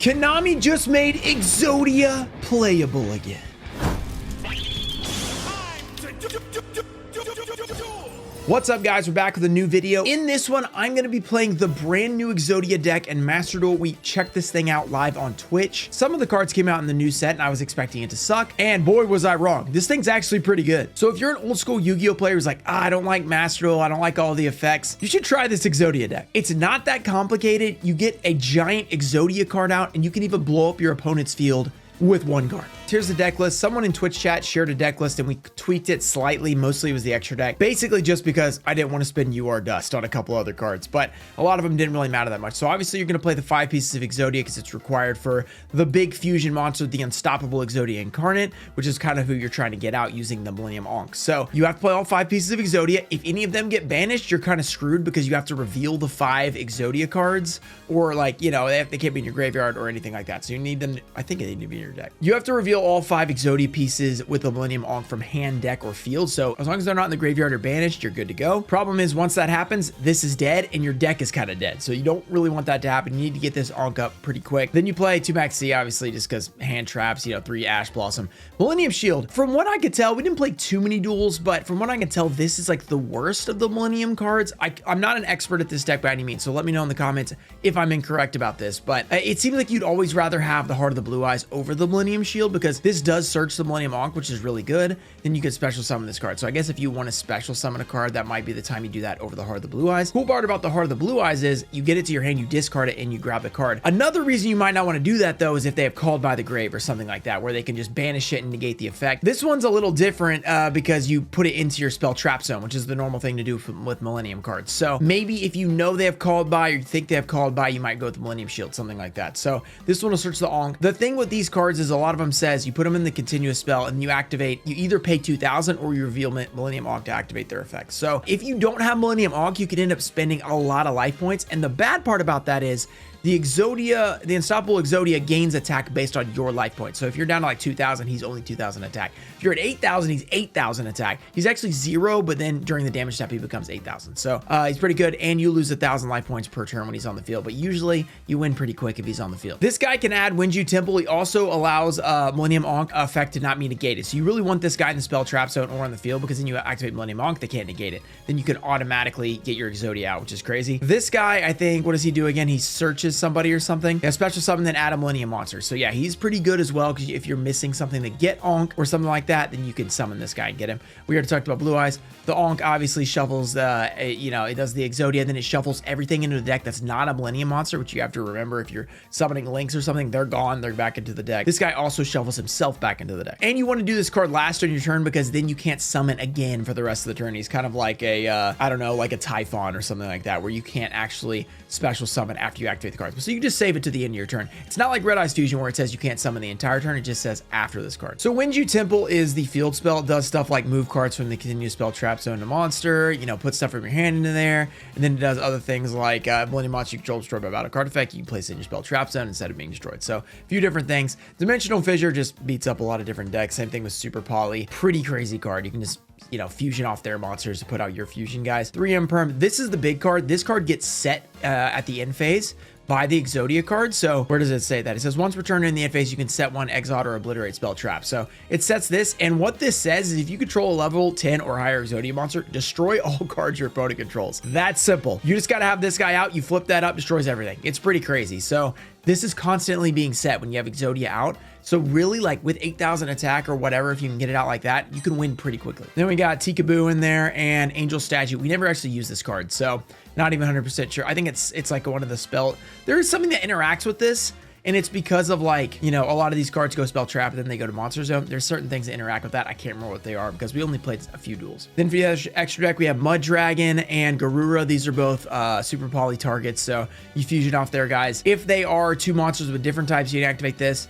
Konami just made Exodia playable again. What's up, guys? We're back with a new video. In this one, I'm going to be playing the brand new Exodia deck and Master Duel. We checked this thing out live on Twitch. Some of the cards came out in the new set and I was expecting it to suck, and boy was I wrong. This thing's actually pretty good. So if you're an old school Yu-Gi-Oh player who's like, I don't like Master Duel, I don't like all the effects, you should try this Exodia deck. It's not that complicated. You get a giant Exodia card out and you can even blow up your opponent's field with one card. Here's the deck list. Someone in Twitch chat shared a deck list and we tweaked it slightly. Mostly it was the extra deck. Basically just because I didn't want to spend UR dust on a couple other cards, but a lot of them didn't really matter that much. So obviously you're going to play the 5 pieces of Exodia because it's required for the big fusion monster, the unstoppable Exodia incarnate, which is kind of who you're trying to get out using the Millennium Ankh. So you have to play all 5 pieces of Exodia. If any of them get banished, you're kind of screwed because you have to reveal the 5 Exodia cards, or like, you know, they can't be in your graveyard or anything like that. So you need them. I think they need to be in your deck. You have to reveal all 5 Exodia pieces with the Millennium Ankh from hand, deck, or field. So as long as they're not in the graveyard or banished, you're good to go. Problem is, once that happens, this is dead and your deck is kind of dead. So you don't really want that to happen. You need to get this Ankh up pretty quick. Then you play 2 Max C, obviously, just because hand traps, you know, 3 Ash Blossom. Millennium Shield. From what I could tell, we didn't play too many duels, but from what I can tell, this is like the worst of the Millennium cards. I'm not an expert at this deck by any means, so let me know in the comments if I'm incorrect about this, but it seems like you'd always rather have the Heart of the Blue Eyes over the Millennium Shield because this does search the Millennium Ankh, which is really good. Then you could special summon this card. So I guess if you want to special summon a card, that might be the time you do that over the Heart of the Blue Eyes. Cool part about the Heart of the Blue Eyes is you get it to your hand, you discard it, and you grab the card. Another reason you might not want to do that though is if they have Called by the Grave or something like that, where they can just banish it and negate the effect. This one's a little different because you put it into your spell trap zone, which is the normal thing to do with Millennium cards. So maybe if you know they have Called by or you think they have Called by, you might go with the Millennium Shield, something like that. So this one will search the Ankh. The thing with these cards is a lot of them says you put them in the continuous spell and you activate, you either pay 2,000 or you reveal Millennium Ankh to activate their effects. So if you don't have Millennium Ankh, you could end up spending a lot of life points. And the bad part about that is the Exodia, the unstoppable Exodia gains attack based on your life points. So if you're down to like 2,000, he's only 2,000 attack. If you're at 8,000, he's 8,000 attack. He's actually 0, but then during the damage step, he becomes 8,000. So he's pretty good, and you lose 1,000 life points per turn when he's on the field, but usually you win pretty quick if he's on the field. This guy can add Yugioh Temple. He also allows Millennium Ankh effect to not be negated. So you really want this guy in the spell trap zone or on the field, because then you activate Millennium Ankh, they can't negate it. Then you can automatically get your Exodia out, which is crazy. This guy, I think, what does he do again? He searches somebody or something. Yeah, special summon, then add a Millennium Monster. So yeah, he's pretty good as well, because if you're missing something to get Ankh or something like that, then you can summon this guy and get him. We already talked about Blue Eyes. The Ankh obviously shuffles, you know, it does the Exodia, then it shuffles everything into the deck that's not a Millennium Monster, which you have to remember if you're summoning Links or something, they're gone, they're back into the deck. This guy also shuffles himself back into the deck. And you want to do this card last on your turn because then you can't summon again for the rest of the turn. He's kind of like a, I don't know, like a Typhon or something like that, where you can't actually special summon after you activate the cards. So you can just save it to the end of your turn. It's not like Red Eyes Fusion where it says you can't summon the entire turn. It just says after this card. So Yugioh Temple is the field spell. It does stuff like move cards from the continuous spell trap zone to monster, you know, put stuff from your hand into there. And then it does other things like Millennium Monster you control destroyed by battle card effect. You can place it in your spell trap zone instead of being destroyed. So a few different things. Dimensional Fissure just beats up a lot of different decks. Same thing with Super Poly. Pretty crazy card. You can just, you know, fusion off their monsters to put out your fusion guys. 3M Perm. This is the big card. This card gets set at the end phase by the Exodia card. So where does it say that? It says once per turn in the end phase, you can set one Exodia or obliterate spell trap. So it sets this, and what this says is if you control a level 10 or higher Exodia monster, destroy all cards your opponent controls. That's simple. You just got to have this guy out. You flip that up, destroys everything. It's pretty crazy. So this is constantly being set when you have Exodia out. So really, like with 8,000 attack or whatever, if you can get it out like that, you can win pretty quickly. Then we got Tikaboo in there and Angel Statue. We never actually used this card, so not even 100% sure. I think it's like one of the spell. There is something that interacts with this, and it's because of, like, you know, a lot of these cards go spell trap and then they go to monster zone. There's certain things that interact with that. I can't remember what they are because we only played a few duels. Then for the extra deck, we have Mud Dragon and Garura. These are both super poly targets, so you fusion off there, guys. If they are 2 monsters with different types, you can activate this.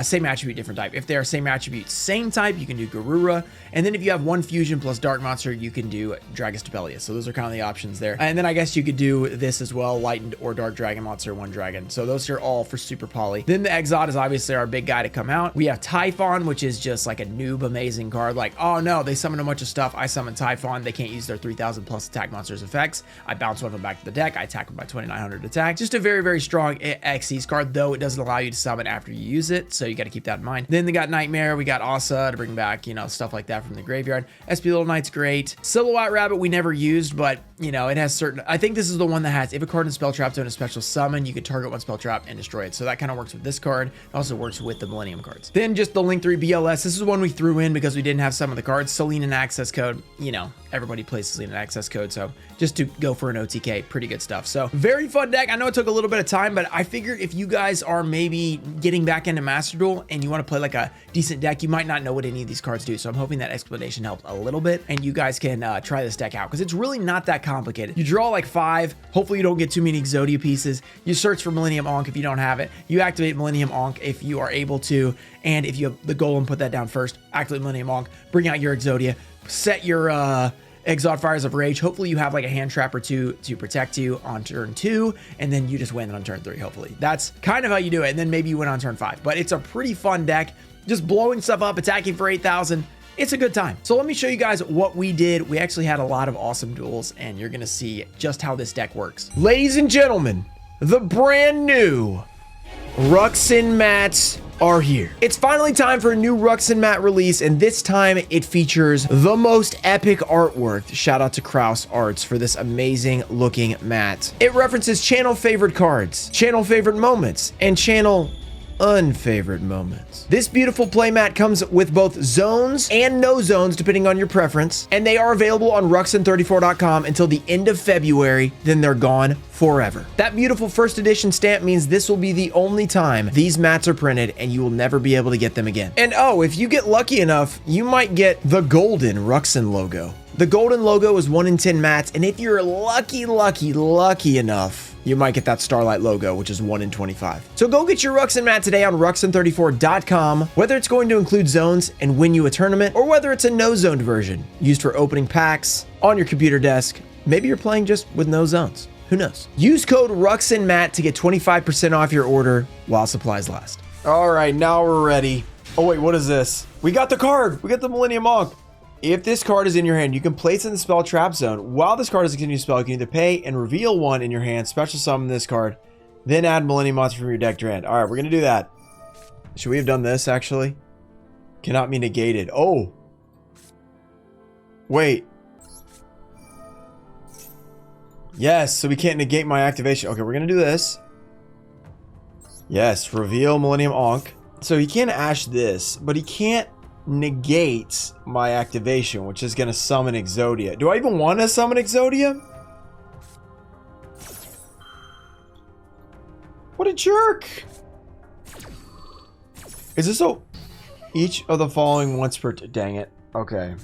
Same attribute, different type. If they are same attribute, same type, you can do Garura. And then if you have one fusion plus dark monster, you can do Dragostopelius. So those are kind of the options there. And then I guess you could do this as well, lightened or dark dragon monster, one dragon. So those are all for super poly. Then the Exodia is obviously our big guy to come out. We have Typhon, which is just like a noob amazing card. Like, oh no, they summon a bunch of stuff. I summon Typhon. They can't use their 3,000 plus attack monsters effects. I bounce one of them back to the deck. I attack with my 2,900 attack. Just a very, very strong Xyz card, though it doesn't allow you to summon after you use it. So you got to keep that in mind. Then they got Nightmare. We got Asa to bring back, you know, stuff like that from the graveyard. SP Little Knight's great. Silhouette Rabbit we never used, but you know, it has certain, I think this is the one that has, if a card in spell trap zone is special summon, you can target one spell trap and destroy it. So that kind of works with this card. It also works with the Millennium cards. Then just the Link 3 BLS. This is one we threw in because we didn't have some of the cards. Selene access code, you know, everybody plays Selene access code. So just to go for an OTK, pretty good stuff. So very fun deck. I know it took a little bit of time, but I figured if you guys are maybe getting back into Master Duel and you want to play like a decent deck, you might not know what any of these cards do. So I'm hoping that explanation helped a little bit and you guys can try this deck out because it's really not that complicated. You draw like 5. Hopefully you don't get too many Exodia pieces. You search for Millennium Ankh if you don't have it. You activate Millennium Ankh if you are able to. And if you have the Golem, put that down first. Activate Millennium Ankh. Bring out your Exodia. Set your Exod Fires of Rage. Hopefully you have like a hand trap or two to protect you on turn 2. And then you just win on turn 3, hopefully. That's kind of how you do it. And then maybe you win on turn 5. But it's a pretty fun deck. Just blowing stuff up, attacking for 8,000. It's a good time. So let me show you guys what we did. We actually had a lot of awesome duels and you're gonna see just how this deck works. Ladies and gentlemen, the brand new Ruxin mats are here. It's finally time for a new Ruxin mat release, and this time it features the most epic artwork. Shout out to Kraus Arts for this amazing looking mat. It references channel favorite cards, channel favorite moments, and channel unfavorite moments. This beautiful playmat comes with both zones and no zones depending on your preference, and they are available on Ruxin34.com until the end of February, then they're gone forever. That beautiful first edition stamp means this will be the only time these mats are printed and you will never be able to get them again. And oh, if you get lucky enough, you might get the golden Ruxin logo. The golden logo is 1 in 10 mats, and if you're lucky enough, you might get that Starlight logo, which is 1 in 25. So go get your Ruxin mat today on Ruxin34.com, whether it's going to include zones and win you a tournament, or whether it's a no-zoned version, used for opening packs, on your computer desk. Maybe you're playing just with no zones. Who knows? Use code RuxinMat to get 25% off your order while supplies last. All right, now we're ready. Oh wait, what is this? We got the card. We got the Millennium Ankh. If this card is in your hand, you can place it in the spell trap zone. While this card is a continuous spell, you can either pay and reveal one in your hand, special summon this card, then add Millennium Monster from your deck to your hand. All right, we're going to do that. Should we have done this, actually? Cannot be negated. Oh. Wait. Yes, so we can't negate my activation. Okay, we're going to do this. Yes, reveal Millennium Ankh. So he can ash this, but he can't negate my activation, which is going to summon Exodia. Do I even want to summon Exodia? What a jerk. Is this so each of the following once per dang it. Okay.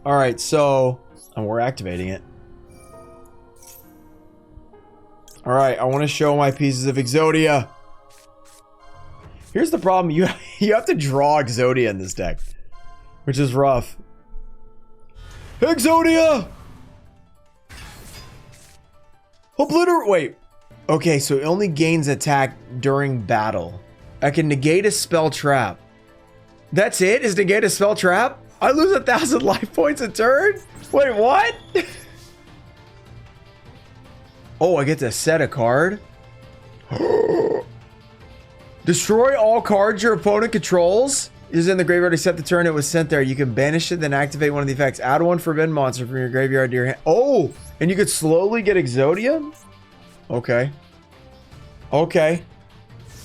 All right, so and we're activating it. All right, I want to show my pieces of Exodia. Here's the problem. You have to draw Exodia in this deck, which is rough. Exodia! Obliterate. Wait. Okay, so it only gains attack during battle. I can negate a spell trap. That's it? Is negate a spell trap? I lose 1,000 life points a turn? Wait, what? Oh, I get to set a card? Destroy all cards your opponent controls. Is in the graveyard except the turn it was sent there. You can banish it, then activate one of the effects. Add one forbidden monster from your graveyard to your hand. Oh, and you could slowly get Exodia? Okay. Okay.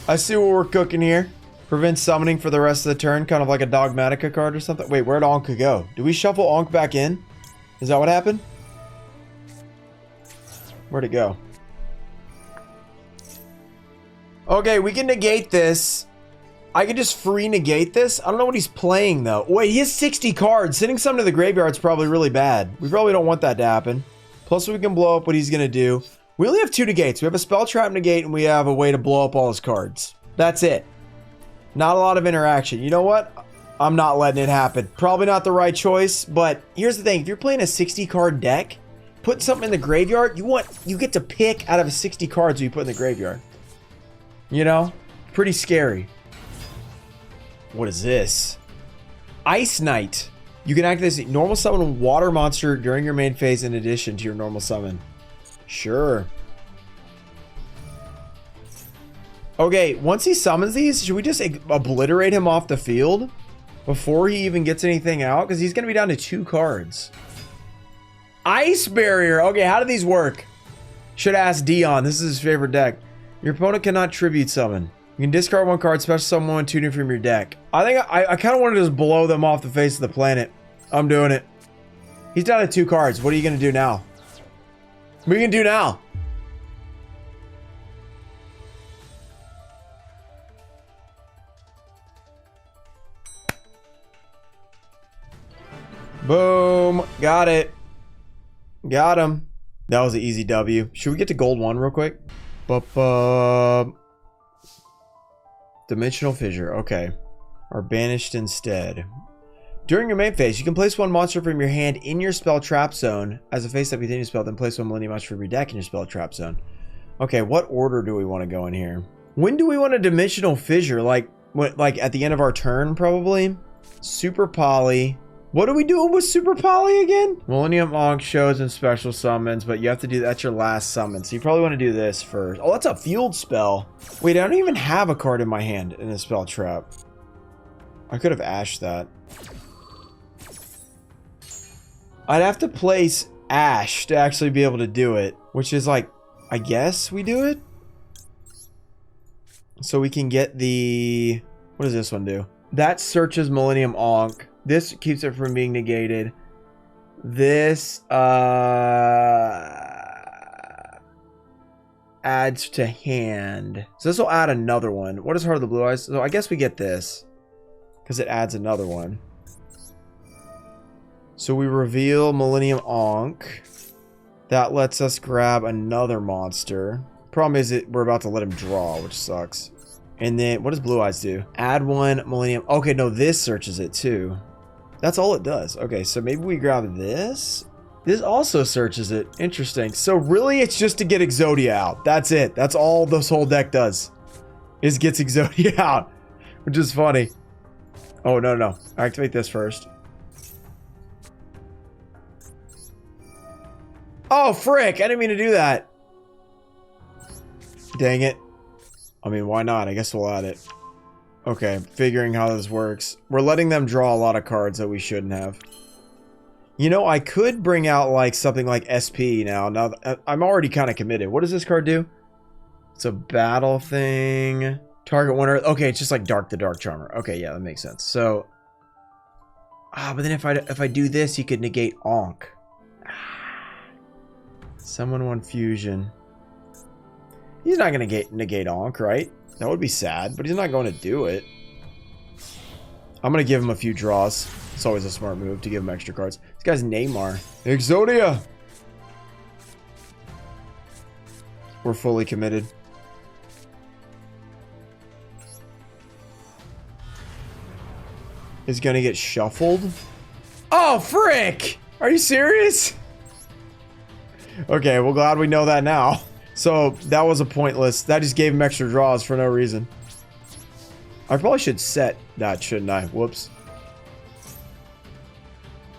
I see what we're cooking here. Prevent summoning for the rest of the turn, kind of like a Dogmatica card or something. Wait, where'd Ankh go? Did we shuffle Ankh back in? Is that what happened? Where'd it go? Okay, we can negate this. I can just free negate this. I don't know what he's playing though. Wait, he has 60 cards. Sending some to the graveyard is probably really bad. We probably don't want that to happen. Plus we can blow up what he's gonna do. We only have 2 negates. We have a spell trap negate and we have a way to blow up all his cards. That's it. Not a lot of interaction. You know what? I'm not letting it happen. Probably not the right choice, but here's the thing. If you're playing a 60 card deck, put something in the graveyard. You get to pick out of a 60 cards you put in the graveyard. You know? Pretty scary. What is this? Ice Knight. You can activate this normal summon a water monster during your main phase in addition to your normal summon. Sure. Okay, once he summons these, should we just obliterate him off the field before he even gets anything out? Because he's going to be down to 2 cards. Ice Barrier. Okay, how do these work? Should ask Dion. This is his favorite deck. Your opponent cannot tribute summon. You can discard 1 card, special summon 1, 2 new from your deck. I think I kind of want to just blow them off the face of the planet. I'm doing it. He's down to 2 cards. What are you going to do now? What are you going to do now? Boom. Got it. Got him. That was an easy W. Should we get to gold 1 real quick? Dimensional Fissure. Okay. Are banished instead. During your main phase, you can place 1 monster from your hand in your spell trap zone as a face-up continuous spell, then place 1 Millennium monster from your deck in your spell trap zone. Okay, what order do we want to go in here? When do we want a Dimensional Fissure? Like at the end of our turn, probably? Super Poly. What are we doing with Super Poly again? Millennium Ankh shows and special summons, but you have to do that's your last summon. So you probably want to do this first. Oh, that's a field spell. Wait, I don't even have a card in my hand in a spell trap. I could have ashed that. I'd have to place Ash to actually be able to do it, which is like, I guess we do it. So we can get the, what does this one do? That searches Millennium Ankh. This keeps it from being negated. This adds to hand. So this will add another one. What is Heart of the Blue Eyes? So I guess we get this because it adds another one. So we reveal Millennium Ankh. That lets us grab another monster. Problem is we're about to let him draw, which sucks. And then what does Blue Eyes do? Add 1 Millennium. Okay, no, this searches it too. That's all it does. Okay, so maybe we grab this. This also searches it. Interesting. So really it's just to get Exodia out. That's it. That's all this whole deck does. Is gets Exodia out. Which is funny. Oh, no. Activate this first. Oh, frick. I didn't mean to do that. Dang it. I mean, why not? I guess we'll add it. Okay, figuring how this works. We're letting them draw a lot of cards that we shouldn't have. You know, I could bring out like something like SP now. Now, I'm already kind of committed. What does this card do? It's a battle thing. Target one earth. Okay, it's just like Dark the Dark Charmer. Okay, yeah, that makes sense. So, but then if I do this, he could negate Ankh. Summon 1 fusion. He's not going to negate Ankh, right? That would be sad, but he's not going to do it. I'm going to give him a few draws. It's always a smart move to give him extra cards. This guy's Neymar. Exodia! We're fully committed. Is going to get shuffled? Oh, frick! Are you serious? Okay, well, glad we know that now. So, that was a pointless. That just gave him extra draws for no reason. I probably should set that, shouldn't I? Whoops.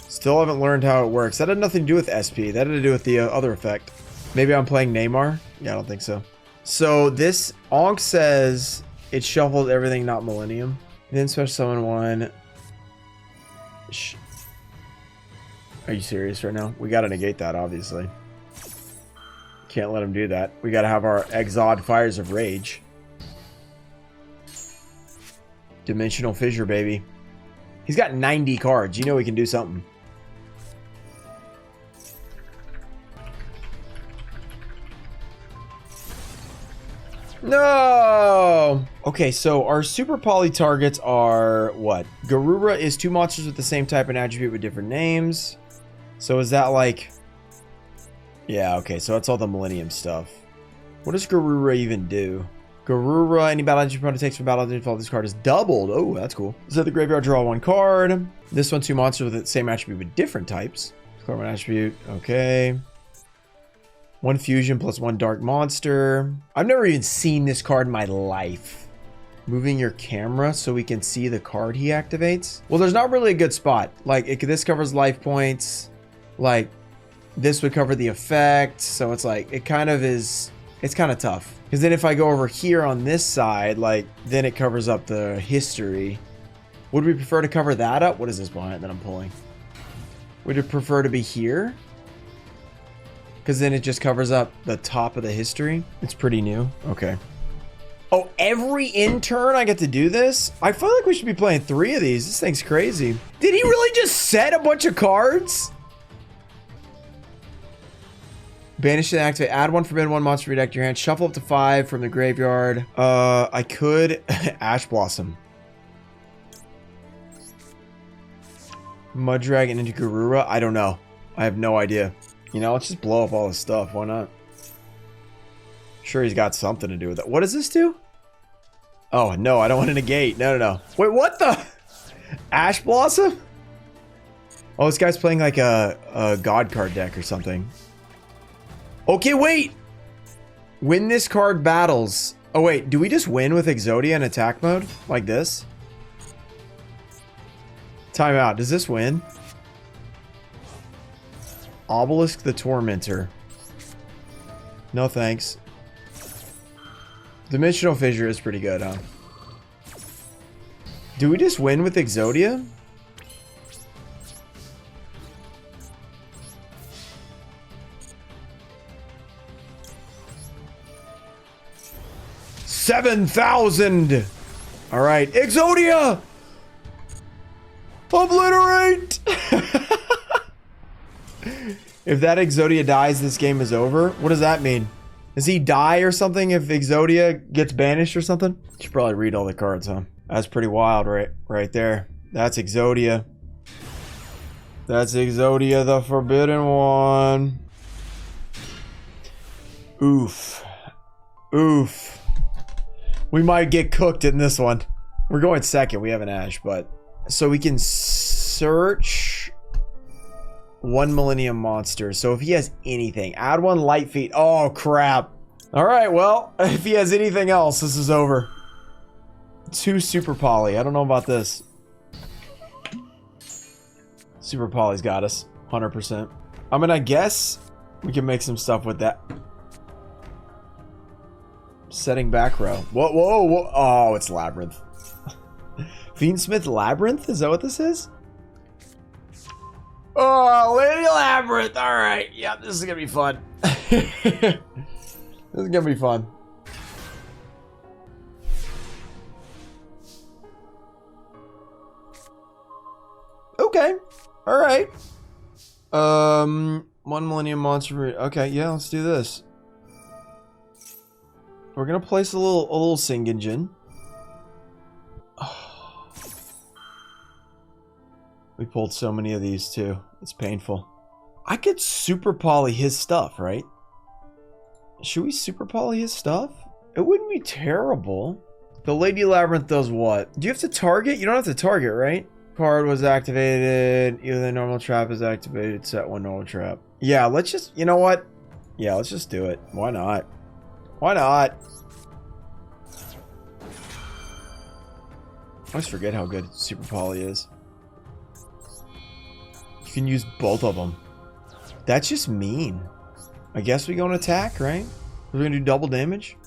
Still haven't learned how it works. That had nothing to do with SP. That had to do with the other effect. Maybe I'm playing Neymar? Yeah, I don't think so. So, this Ankh says it shuffled everything not Millennium. Then special summon 1. Are you serious right now? We gotta negate that, obviously. Can't let him do that. We gotta have our Exod Fires of Rage. Dimensional Fissure, baby. He's got 90 cards. You know he can do something. No! Okay, so our Super Poly targets are what? Garura is 2 monsters with the same type and attribute with different names. So is that like... Yeah, okay, so that's all the Millennium stuff. What does Garura even do? Garura, any battle engine opponent takes from battle engine, this card is doubled. Oh, that's cool. So the graveyard, draw 1 card. This one, 2 monsters with the same attribute but different types. Score 1 attribute. Okay. 1 fusion plus 1 dark monster. I've never even seen this card in my life. Moving your camera so we can see the card he activates. Well, there's not really a good spot. Like, this covers life points. Like, this would cover the effect. So it's like, it kind of is, it's kind of tough. Because then if I go over here on this side, like, then it covers up the history. Would we prefer to cover that up? What is this behind that I'm pulling? Would you prefer to be here? Because then it just covers up the top of the history. It's pretty new. Okay. Oh, every in turn I get to do this? I feel like we should be playing 3 of these. This thing's crazy. Did he really just set a bunch of cards? Banish and activate. Add 1 forbidden 1 monster to your deck to your hand. Shuffle up to 5 from the graveyard. I could Ash Blossom. Mud Dragon into Garura. I don't know. I have no idea. You know, let's just blow up all this stuff. Why not? Sure, he's got something to do with it. What does this do? Oh, no, I don't want to negate. No, no, no. Wait, what the? Ash Blossom? Oh, this guy's playing like a God card deck or something. Okay, wait. When this card battles. Oh, wait. Do we just win with Exodia in attack mode? Like this? Time out. Does this win? Obelisk the Tormentor. No thanks. Dimensional Fissure is pretty good, huh? Do we just win with Exodia? $7,000! Alright, Exodia! Obliterate! If that Exodia dies, this game is over. What does that mean? Does he die or something if Exodia gets banished or something? Should probably read all the cards, huh? That's pretty wild, right there. That's Exodia. That's Exodia, the forbidden one. Oof. Oof. We might get cooked in this one. We're going second. We have an Ash, but... So we can search 1 Millennium Monster. So if he has anything, add 1 Light Feet. Oh, crap. All right, well, if he has anything else, this is over. 2 Super Poly. I don't know about this. Super Poly's got us. 100%. I mean, I guess we can make some stuff with that. Setting back row. Whoa, whoa, whoa. Oh, it's Labyrinth. Fiendsmith Labyrinth? Is that what this is? Oh, Lady Labyrinth. All right. Yeah, this is going to be fun. This is going to be fun. Okay. All right. 1 Millennium Monster. Okay, yeah, let's do this. We're going to place a little Singenjin. We pulled so many of these too. It's painful. I could super poly his stuff, right? Should we super poly his stuff? It wouldn't be terrible. The Lady Labyrinth does what? Do you have to target? You don't have to target, right? Card was activated. Either the normal trap is activated. Set 1 normal trap. Yeah, let's just... You know what? Yeah, let's just do it. Why not? Why not? I always forget how good super poly is. You can use both of them. That's just mean. I guess we go and attack, right? We're gonna do double damage.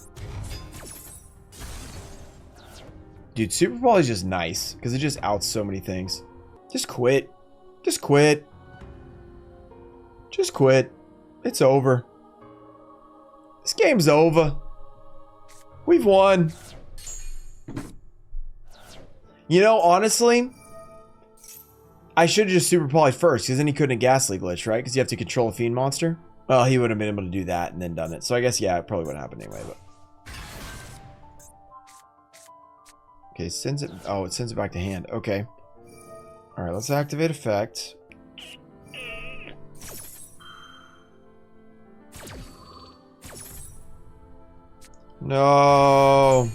Dude, Super Poly is just nice because it just outs so many things. Just quit. Just quit. Just quit. It's over. This game's over. We've won. You know, honestly, I should have just Super Poly first, because then he couldn't have Ghastly Glitch, right? Because you have to control a Fiend monster. Well, he would have been able to do that and then done it. So I guess, yeah, it probably would have happened anyway. But okay, sends it. Oh, it sends it back to hand. Okay. All right, let's activate effect. No.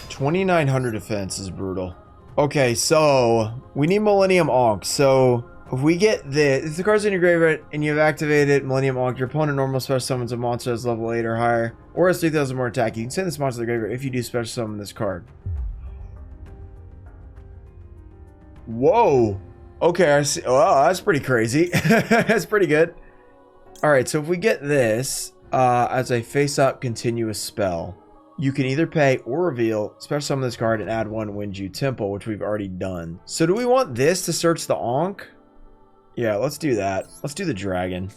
$2,900 defense is brutal. Okay, so we need Millennium Ankh. So if we get this, if the card's in your graveyard and you've activated Millennium Ankh, your opponent normal special summons a monster that's level 8 or higher, or has 3,000 more attack. You can send this monster to the graveyard if you do special summon this card. Whoa. Okay, I see. Oh, that's pretty crazy. That's pretty good. All right, so if we get this as a face-up continuous spell, you can either pay or reveal, special summon this card, and add 1 Yugioh Temple, which we've already done. So do we want this to search the Ankh? Yeah, let's do that. Let's do the dragon.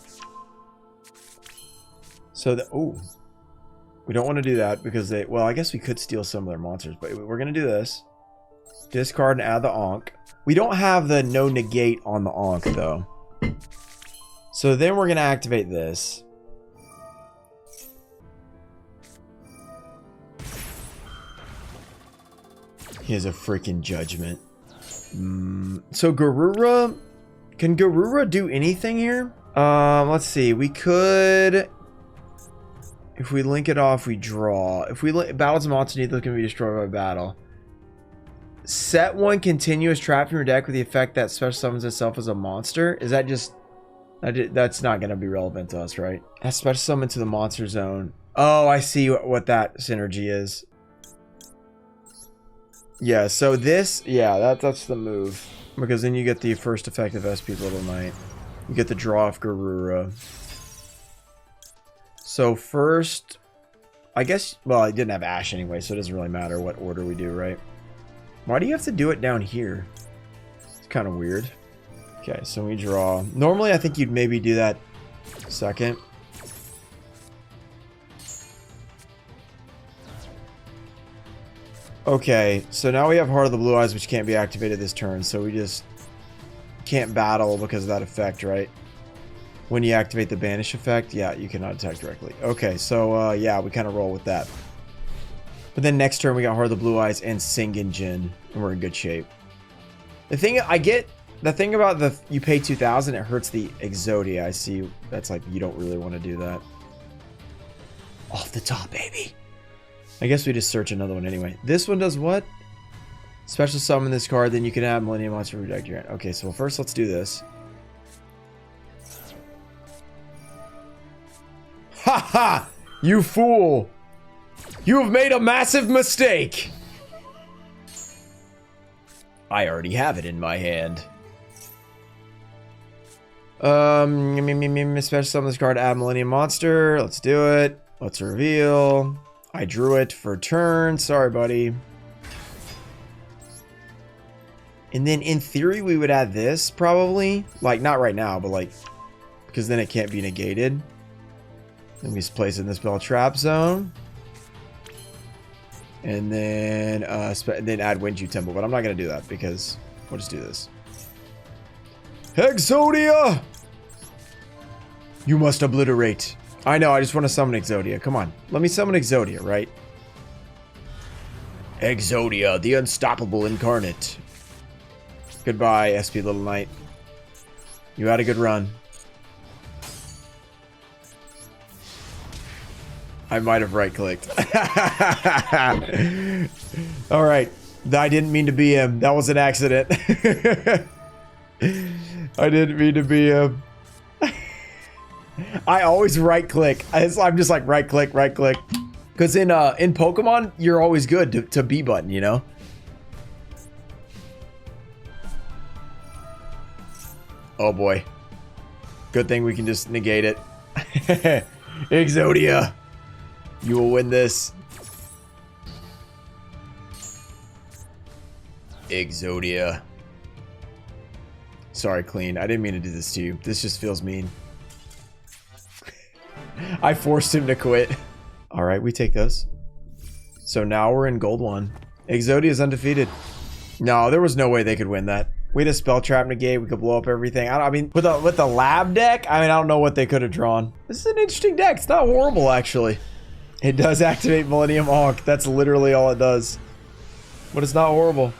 So the we don't want to do that because they, well, I guess we could steal some of their monsters, but we're gonna do this. Discard and add the Ankh. We don't have the no negate on the Ankh though. So then we're gonna activate this. He has a freaking judgment. So Garura, can Garura do anything here? Let's see. We could, if we link it off, we draw. If we battles a monster need, can be destroyed by battle. Set 1 continuous trap from your deck with the effect that special summons itself as a monster. Is that just? That's not going to be relevant to us, right? Has special summon to the monster zone. Oh, I see what that synergy is. Yeah, so this, yeah, that's the move. Because then you get the first effective SP Little Knight. You get the draw off Garura. So first, I guess, well, I didn't have Ash anyway, so it doesn't really matter what order we do, right? Why do you have to do it down here? It's kind of weird. Okay, so we draw. Normally, I think you'd maybe do that second. Okay, so now we have Heart of the Blue Eyes, which can't be activated this turn, so we just can't battle because of that effect, right? When you activate the banish effect, yeah, you cannot attack directly. Okay, so yeah, we kind of roll with that. But then next turn we got Heart of the Blue Eyes and Singen Jin, and we're in good shape. The thing I get, the thing about the you pay 2,000, it hurts the Exodia. I see that's like you don't really want to do that. Off the top, baby. I guess we just search another one anyway. This one does what? Special summon this card, then you can add Millennium Monster Reject your hand. Okay, so first let's do this. Ha ha! You fool! You have made a massive mistake! I already have it in my hand. Special summon this card, add Millennium Monster. Let's do it. Let's reveal. I drew it for turn. Sorry, buddy. And then in theory, we would add this probably. Like, not right now, but like, because then it can't be negated. Then we just place it in the spell trap zone. And then add Yugioh Temple. But I'm not going to do that because we'll just do this. Exodia! You must obliterate. I know, I just want to summon Exodia. Come on. Let me summon Exodia, right? Exodia, the unstoppable incarnate. Goodbye, SP Little Knight. You had a good run. I might have right-clicked. Alright. I didn't mean to be him. That was an accident. I didn't mean to be him. I always right-click. I'm just like right-click. Because in Pokemon, you're always good to B button, you know? Oh boy. Good thing we can just negate it. Exodia. You will win this. Exodia. Sorry, Clean. I didn't mean to do this to you. This just feels mean. I forced him to quit. Alright, we take those. So now we're in Gold 1. Exodia is undefeated. No, there was no way they could win that. We had a spell trap negate. We could blow up everything. I mean, with the lab deck, I mean, I don't know what they could have drawn. This is an interesting deck. It's not horrible, actually. It does activate Millennium Ankh. That's literally all it does. But it's not horrible.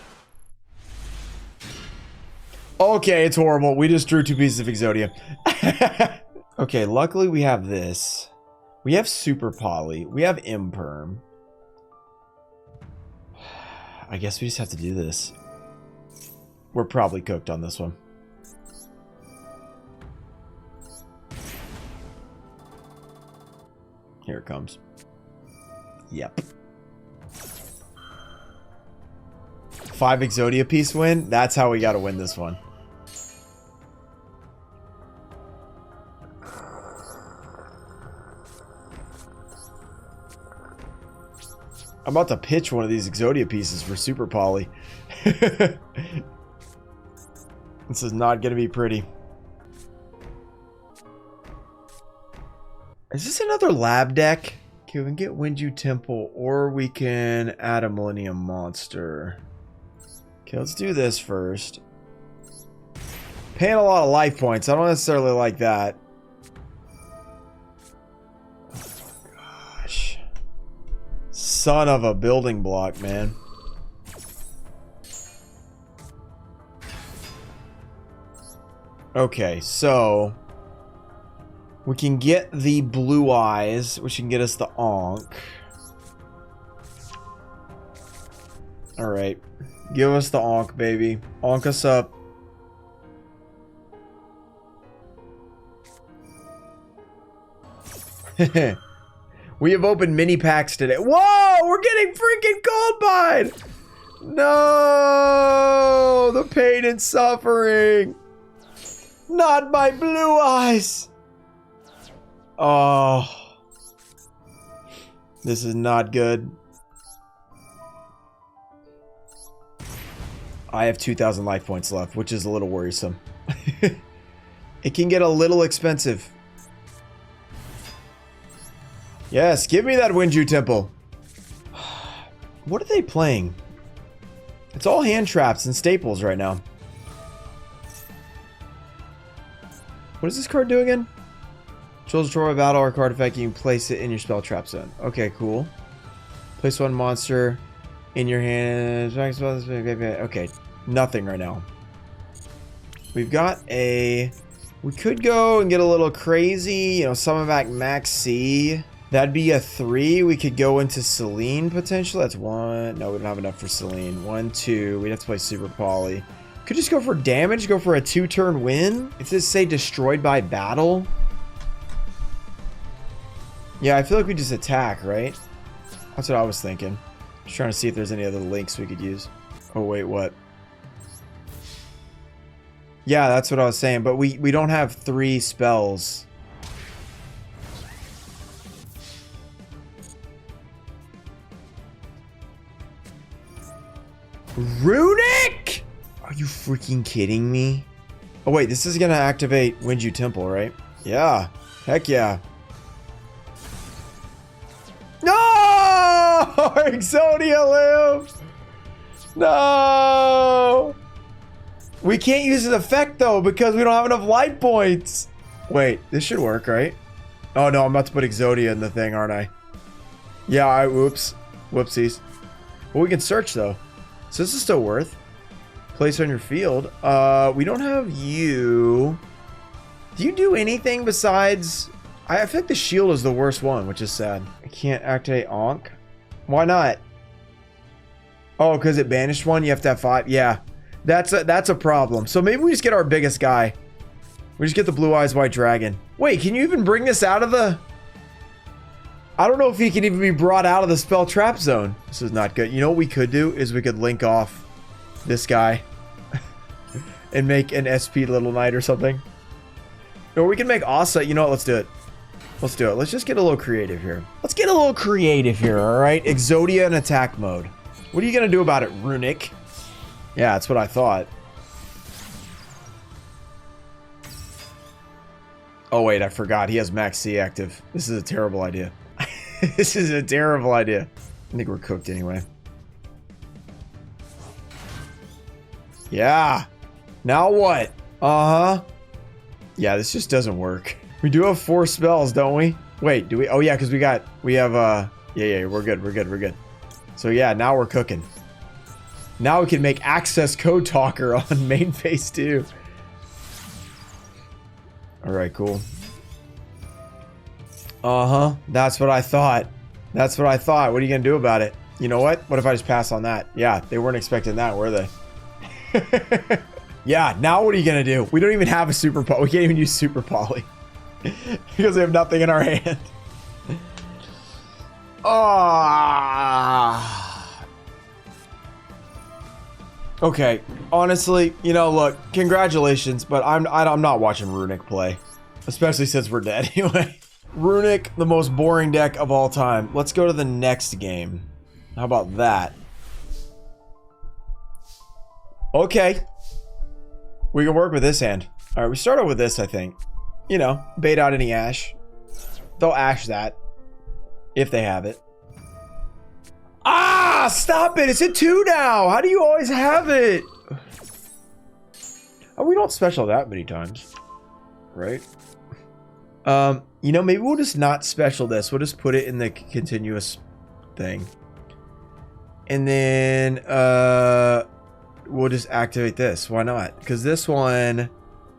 Okay, it's horrible. We just drew 2 pieces of Exodia. Okay, luckily we have this. We have Super Poly. We have Imperm. I guess we just have to do this. We're probably cooked on this one. Here it comes. Yep. 5 Exodia piece win. That's how we got to win this one. I'm about to pitch one of these Exodia pieces for Super Poly. This is not going to be pretty. Is this another lab deck? Okay, we can get Yugioh Temple, or we can add a Millennium Monster. Okay, let's do this first. Paying a lot of life points. I don't necessarily like that. Oh, gosh. Son of a building block, man. Okay, so we can get the blue eyes, which can get us the Ankh. Alright. Give us the Ankh, baby. Ankh us up. We have opened mini packs today. Whoa! We're getting freaking Coldbine! No! The pain and suffering! Not my blue eyes! Oh. This is not good. I have 2,000 life points left, which is a little worrisome. It can get a little expensive. Yes, give me that Yugioh Temple. What are they playing? It's all hand traps and staples right now. What does this card do again? Choose destroy a battle or card effect, you can place it in your spell trap zone. Okay, cool. Place 1 monster in your hand. Okay, nothing right now. We've got a... We could go and get a little crazy, you know, summon back Max C. That'd be a 3. We could go into Celine potentially. That's 1. No, we don't have enough for Celine. 1, 2. We'd have to play Super Poly. Could just go for damage, go for a 2-turn win. If this say destroyed by battle. Yeah, I feel like we just attack, right? That's what I was thinking. Just trying to see if there's any other links we could use. Oh, wait, what? Yeah, that's what I was saying, but we don't have 3 spells. Runic? Are you freaking kidding me? Oh, wait, this is going to activate Yugioh Temple, right? Yeah. Heck yeah. No! Exodia lives! No! We can't use an effect, though, because we don't have enough light points. Wait, this should work, right? Oh, no, I'm about to put Exodia in the thing, aren't I? Yeah, whoops. Whoopsies. Well, we can search, though. So this is still worth. Place on your field. We don't have you. Do you do anything besides... I feel like the shield is the worst one, which is sad. I can't activate Ankh. Why not? Oh, because it banished one? You have to have 5? Yeah. That's a problem. So maybe we just get our biggest guy. We just get the Blue Eyes White Dragon. Wait, can you even bring this out of the... I don't know if he can even be brought out of the spell trap zone. This is not good. You know what we could do is we could link off this guy and make an SP Little Knight or something. Or we can make Asa. You know what? Let's do it. Let's do it. Let's just get a little creative here. Let's get a little creative here, all right? Exodia in attack mode. What are you going to do about it, Runic? Yeah, that's what I thought. Oh, wait, I forgot. He has Max C active. This is a terrible idea. This is a terrible idea. I think we're cooked anyway. Yeah. Now what? Uh-huh. Yeah, this just doesn't work. We do have 4 spells, don't we? Wait, do we? Oh, yeah, because we have, yeah, we're good. So, yeah, now we're cooking. Now we can make access code talker on main phase 2. All right, cool. Uh-huh. That's what I thought. That's what I thought. What are you going to do about it? You know what? What if I just pass on that? Yeah, they weren't expecting that, were they? Yeah, now what are you going to do? We don't even have a super poly. We can't even use super poly. Because we have nothing in our hand. Ah. Okay, honestly, you know, look, congratulations, but I'm not watching Runic play. Especially since we're dead anyway. Runic, the most boring deck of all time. Let's go to the next game. How about that? Okay. We can work with this hand. Alright, we start out with this, I think. You know, bait out any ash. They'll ash that. If they have it. Ah! Stop it! It's at 2 now! How do you always have it? Oh, we don't special that many times. Right? You know, maybe we'll just not special this. We'll just put it in the continuous thing. And then, we'll just activate this. Why not? Because this one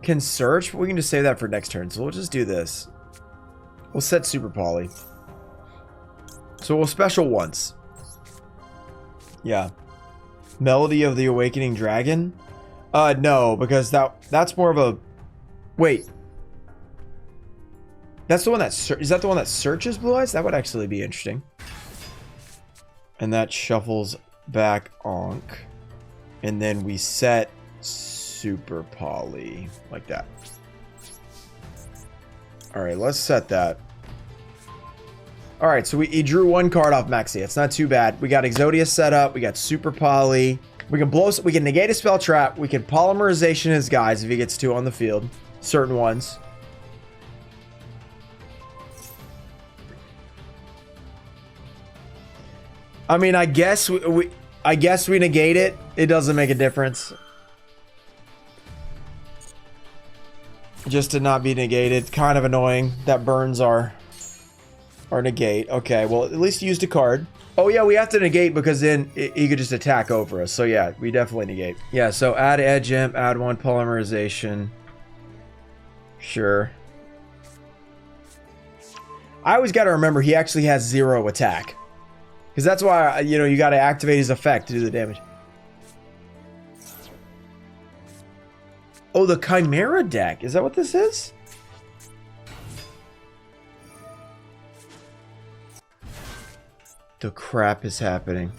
can search, but we can just save that for next turn. So we'll just do this. We'll set Super Poly. So we'll special once. Yeah. Melody of the Awakening Dragon? No, because that's more of a... Wait. That's the one that... Is that the one that searches Blue Eyes? That would actually be interesting. And that shuffles back Onk. And then we set Super Poly. Like that. Alright, let's set that. Alright, so he drew 1 card off Maxi. It's not too bad. We got Exodia set up. We got Super Poly. We can we can negate a spell trap. We can polymerization his guys if he gets 2 on the field. Certain ones. I mean, I guess we negate it. It doesn't make a difference. Just to not be negated. Kind of annoying. That burns our negate. Okay, well, at least used a card. Oh, yeah, we have to negate because then he could just attack over us. So, yeah, we definitely negate. Yeah, so add Edge Imp, add 1 polymerization. Sure. I always got to remember he actually has 0 attack. Because that's why, you know, you got to activate his effect to do the damage. Oh, the Chimera deck. Is that what this is? The crap is happening.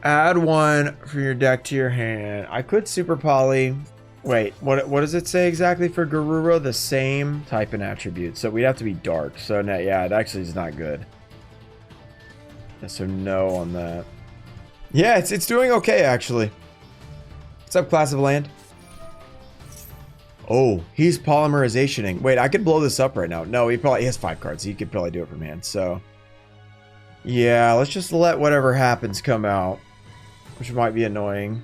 Add 1 from your deck to your hand. I could Super Poly. Wait, what does it say exactly for Garura? The same type and attribute. So we'd have to be dark. So, no, yeah, it actually is not good. So no on that. Yeah, it's doing okay actually. What's up, class of land? Oh, he's polymerizationing. Wait, I could blow this up right now. No, he has 5 cards. He could probably do it from hand. So yeah, let's just let whatever happens come out, which might be annoying.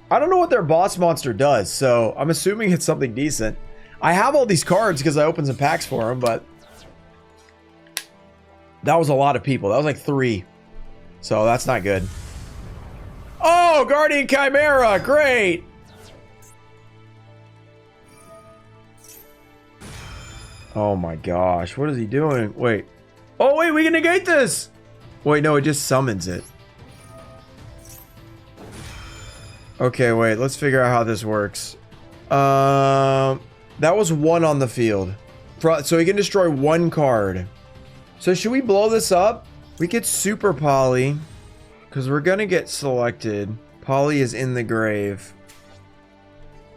I don't know what their boss monster does, so I'm assuming it's something decent. I have all these cards because I opened some packs for them, but that was a lot of people. That was like 3. So that's not good. Oh, Guardian Chimera. Great. Oh my gosh. What is he doing? Wait. Oh, wait. We can negate this. Wait, no. It just summons it. Okay, wait. Let's figure out how this works. That was 1 on the field. So he can destroy 1 card. So should we blow this up? We get Super Poly. Because we're going to get selected. Poly is in the grave.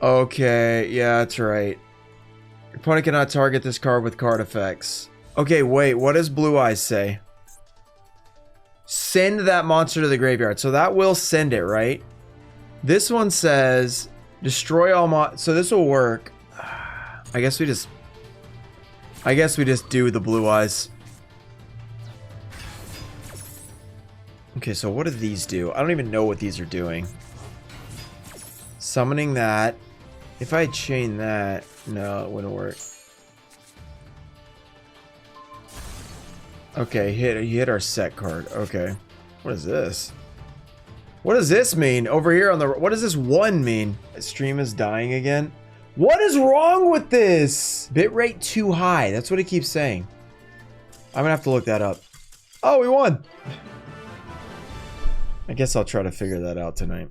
Okay, yeah, that's right. Your opponent cannot target this card with card effects. Okay, wait, what does Blue Eyes say? Send that monster to the graveyard. So that will send it, right? This one says destroy all so this will work. I guess we just do the Blue Eyes. Okay, so what do these do? I don't even know what these are doing. Summoning that. If I chain that, no, it wouldn't work. Okay, he hit our set card. Okay. What is this? What does this mean? Over here on the... What does this 1 mean? Stream is dying again. What is wrong with this? Bitrate too high. That's what it keeps saying. I'm gonna have to look that up. Oh, we won. I guess I'll try to figure that out tonight.